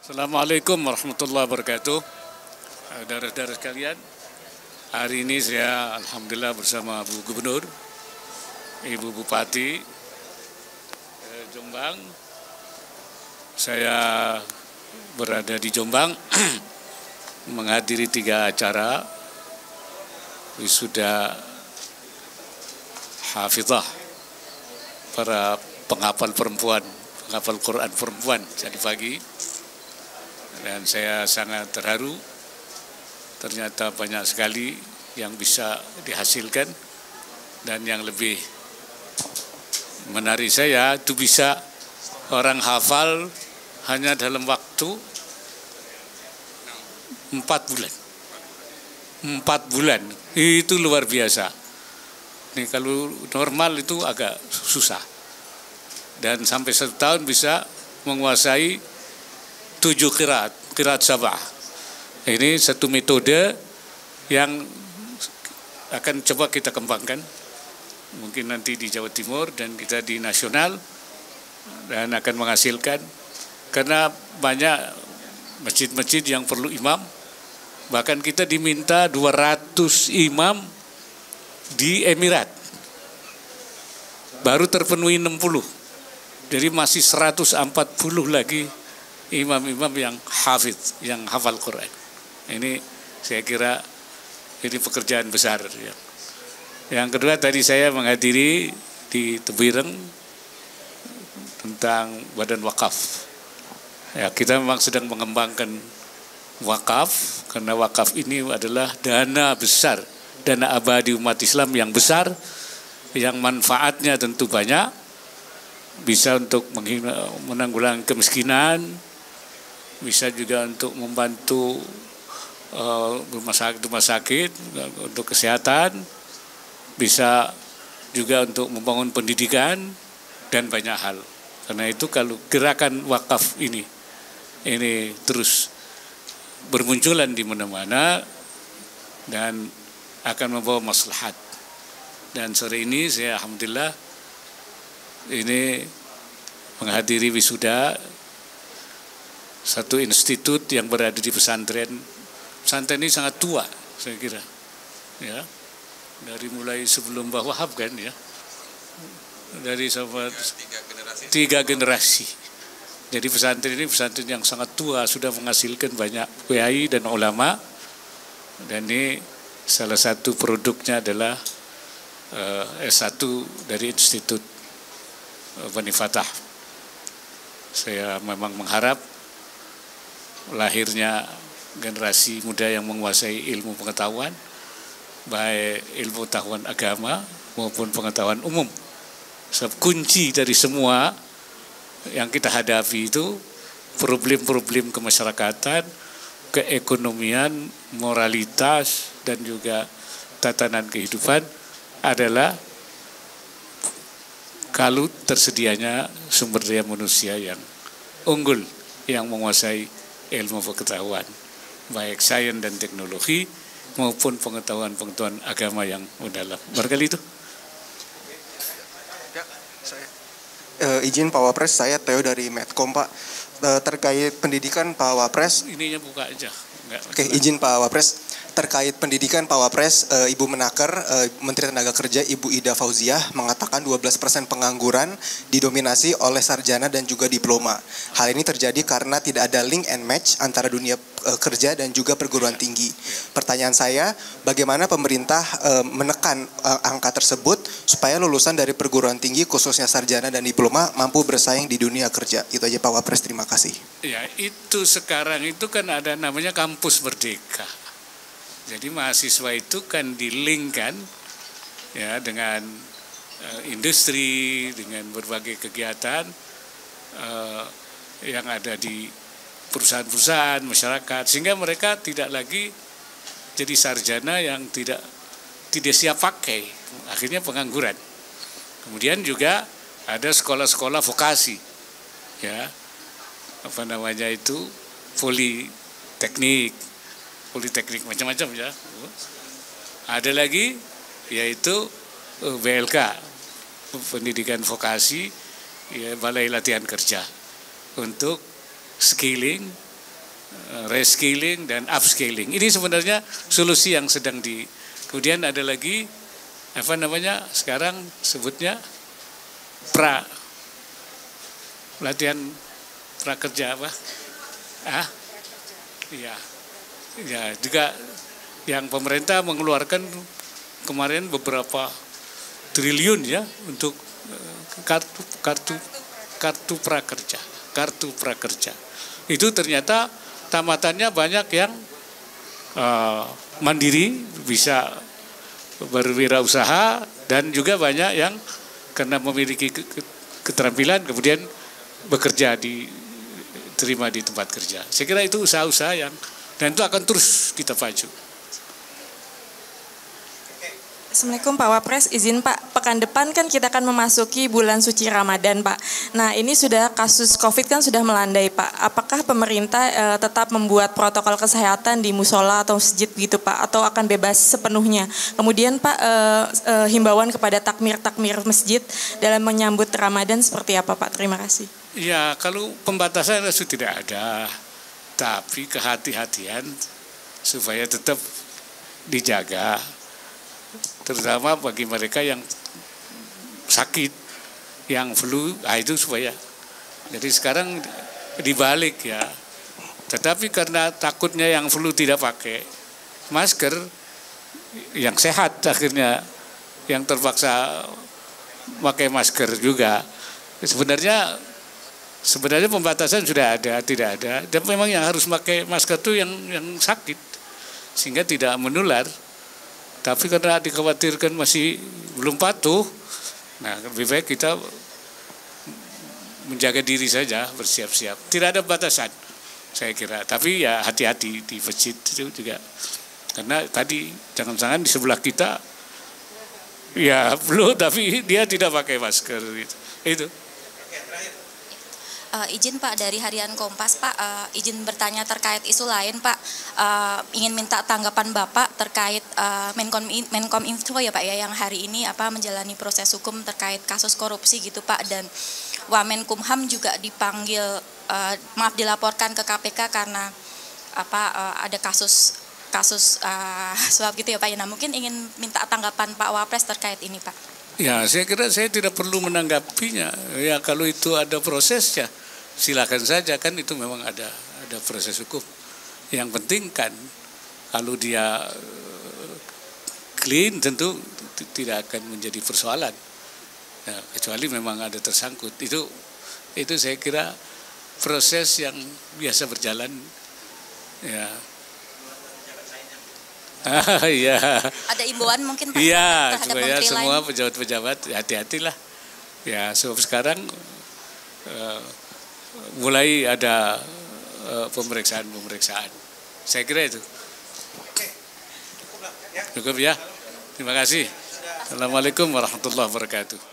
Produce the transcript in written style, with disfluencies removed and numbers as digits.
Assalamualaikum warahmatullahi wabarakatuh. Saudara-saudara sekalian, hari ini saya alhamdulillah bersama Bu Gubernur, Ibu Bupati Jombang. Saya berada di Jombang menghadiri 3 acara wisuda hafizah para penghafal perempuan, penghafal Quran perempuan tadi pagi. Dan saya sangat terharu, ternyata banyak sekali yang bisa dihasilkan. Dan yang lebih menarik saya itu bisa orang hafal hanya dalam waktu 4 bulan. 4 bulan, itu luar biasa. Ini kalau normal itu agak susah. Dan sampai 1 tahun bisa menguasai 7 qiraat sabah. Ini satu metode yang akan coba kita kembangkan. Mungkin nanti di Jawa Timur dan kita di nasional, dan akan menghasilkan. Karena banyak masjid-masjid yang perlu imam. Bahkan kita diminta 200 imam di Emirat. Baru terpenuhi 60. Jadi masih 140 lagi imam-imam yang hafidz, yang hafal Quran. Ini saya kira ini pekerjaan besar. Yang kedua, tadi saya menghadiri di Tebireng tentang badan wakaf. Ya, kita memang sedang mengembangkan wakaf, karena wakaf ini adalah dana besar, dana abadi umat Islam yang besar, yang manfaatnya tentu banyak, bisa untuk menanggulangi kemiskinan, bisa juga untuk membantu rumah sakit untuk kesehatan, bisa juga untuk membangun pendidikan dan banyak hal. Karena itu kalau gerakan wakaf ini terus bermunculan di mana-mana dan akan membawa maslahat. Dan sore ini saya alhamdulillah ini menghadiri wisuda satu institut yang berada di pesantren. Pesantren ini sangat tua, saya kira. Ya, dari mulai sebelum Mbah Wahab kan ya. Dari sama 3 generasi. Jadi pesantren ini pesantren yang sangat tua, sudah menghasilkan banyak kiai dan ulama. Dan ini salah satu produknya adalah S1 dari Institut Bani Fatah. Saya memang mengharap lahirnya generasi muda yang menguasai ilmu pengetahuan, baik ilmu pengetahuan agama maupun pengetahuan umum. Sebab kunci dari semua yang kita hadapi itu problem-problem kemasyarakatan, keekonomian, moralitas, dan juga tatanan kehidupan adalah kalau tersedianya sumber daya manusia yang unggul, yang menguasai ilmu pengetahuan, baik sains dan teknologi maupun pengetahuan-pengetahuan agama yang mendalam. Barangkali itu. Ya, saya. Izin Pak Wapres, saya Theo dari Medcom, Pak. Terkait pendidikan Pak Wapres. Ininya buka aja. Oke, izin Pak Wapres. Terkait pendidikan Pak Wapres, Ibu Menaker, Menteri Tenaga Kerja Ibu Ida Fauziah mengatakan 12% pengangguran didominasi oleh sarjana dan juga diploma. Hal ini terjadi karena tidak ada link and match antara dunia kerja dan juga perguruan tinggi. Pertanyaan saya, bagaimana pemerintah menekan angka tersebut supaya lulusan dari perguruan tinggi khususnya sarjana dan diploma mampu bersaing di dunia kerja? Itu aja Pak Wapres, terima kasih. Ya, itu sekarang itu kan ada namanya kampus merdeka. Jadi mahasiswa itu kan dilink-kan ya dengan industri, dengan berbagai kegiatan yang ada di perusahaan-perusahaan, masyarakat, sehingga mereka tidak lagi jadi sarjana yang tidak siap pakai, akhirnya pengangguran. Kemudian juga ada sekolah-sekolah vokasi, ya, politeknik macam-macam ya. Ada lagi yaitu BLK, pendidikan vokasi, ya, balai latihan kerja untuk skilling reskilling dan upscaling. Ini sebenarnya solusi yang sedang kemudian ada lagi sekarang sebutnya pelatihan prakerja ya juga yang pemerintah mengeluarkan kemarin beberapa triliun ya untuk kartu prakerja. Itu ternyata tamatannya banyak yang mandiri, bisa berwirausaha, dan juga banyak yang karena memiliki keterampilan kemudian bekerja diterima di tempat kerja. Saya kira itu usaha-usaha dan itu akan terus kita pacu. Assalamualaikum Pak Wapres, izin Pak, pekan depan kan kita akan memasuki bulan suci Ramadan Pak. Nah ini sudah kasus COVID kan sudah melandai Pak. Apakah pemerintah tetap membuat protokol kesehatan di musola atau masjid gitu Pak? Atau akan bebas sepenuhnya? Kemudian Pak, himbauan kepada takmir masjid dalam menyambut Ramadan seperti apa Pak? Terima kasih. Ya kalau pembatasan itu tidak ada, tapi kehati-hatian supaya tetap dijaga. Terutama bagi mereka yang sakit, yang flu, itu supaya. Jadi sekarang dibalik ya. Tetapi karena takutnya yang flu tidak pakai masker, yang sehat akhirnya yang terpaksa pakai masker juga. Sebenarnya pembatasan sudah ada, tidak ada. Dan memang yang harus pakai masker itu yang sakit, sehingga tidak menular. Tapi karena dikhawatirkan masih belum patuh, nah lebih baik kita menjaga diri saja, bersiap-siap. Tidak ada batasan, saya kira. Tapi ya hati-hati di masjid itu juga. Karena tadi jangan-jangan di sebelah kita, ya flu tapi dia tidak pakai masker. Itu. Izin Pak dari Harian Kompas Pak, izin bertanya terkait isu lain Pak, ingin minta tanggapan Bapak terkait Menkom Info ya Pak ya, yang hari ini menjalani proses hukum terkait kasus korupsi gitu Pak, dan Wamenkumham juga dipanggil, dilaporkan ke KPK karena ada kasus suap gitu ya Pak ya. Nah mungkin ingin minta tanggapan Pak Wapres terkait ini Pak. Ya saya kira saya tidak perlu menanggapinya, ya kalau itu ada prosesnya silakan saja, kan itu memang ada proses hukum. Yang penting kan kalau dia clean tentu tidak akan menjadi persoalan. Ya, kecuali memang ada tersangkut. Itu saya kira proses yang biasa berjalan. Ya. Ya. Ada imbauan mungkin Pak ya, terhadap supaya menteri semua lain? pejabat-pejabat hati-hatilah. Ya, sebab sekarang mulai ada pemeriksaan. Saya kira itu. Cukup ya. Terima kasih. Assalamualaikum warahmatullahi wabarakatuh.